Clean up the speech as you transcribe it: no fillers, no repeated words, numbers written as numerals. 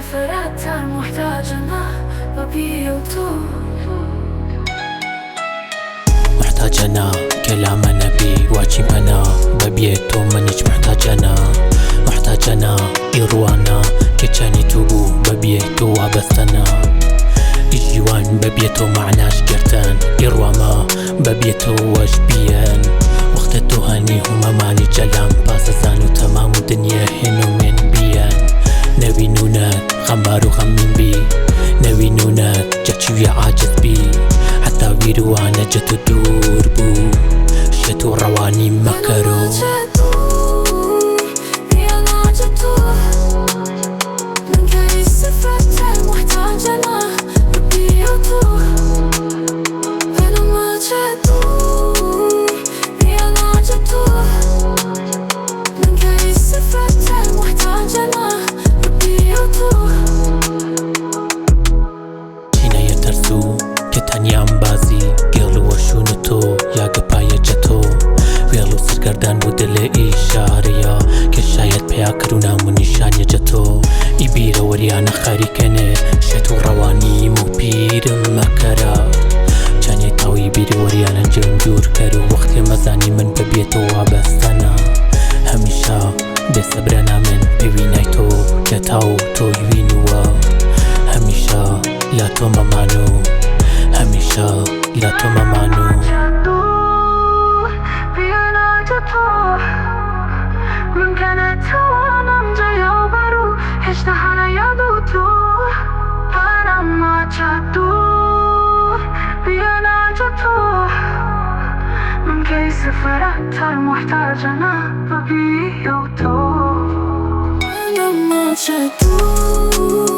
سفرت محتاج أنا ببي وتو محتاج أنا كلام نبي واجب أنا ببيتو منج محتاج أنا محتاج أنا إروانا كتشاني توبو ببيتو وابستنا إجيوان ببيتو معناش كرتان إرواما ببيتو وجبيان وقت التهاني هما ماني جلام باسزانو تمام الدنيا هنو من بيان نوينونك غمار وغمين بي نوينونك جاتشوية عاجز بي حتى ويروانا جتو دور بو شتو رواني مكرو كتانيام بازي قيلو وشونتو يا قبايا جتو ويلو سرگردان بودل إشاريا كشايد بيا كرونا منشان يجتو إبير وريانا خاركنه شتو رواني مبير مكرا جاني تاوي بير وريانا جنجور كرو وقت مزاني من ببيتو وابستنا هميشا دي صبرنا من ببينايتو كتاو تو يوينوا هميشا لا تو ممانو هميشا لا تو ممانو من كانت توانم جايا وبرو هشتهانا يادو تو أنا ما جادو بيانا جاتو من كي سفرت محتاج أنا ببي وتو أنا ما جادو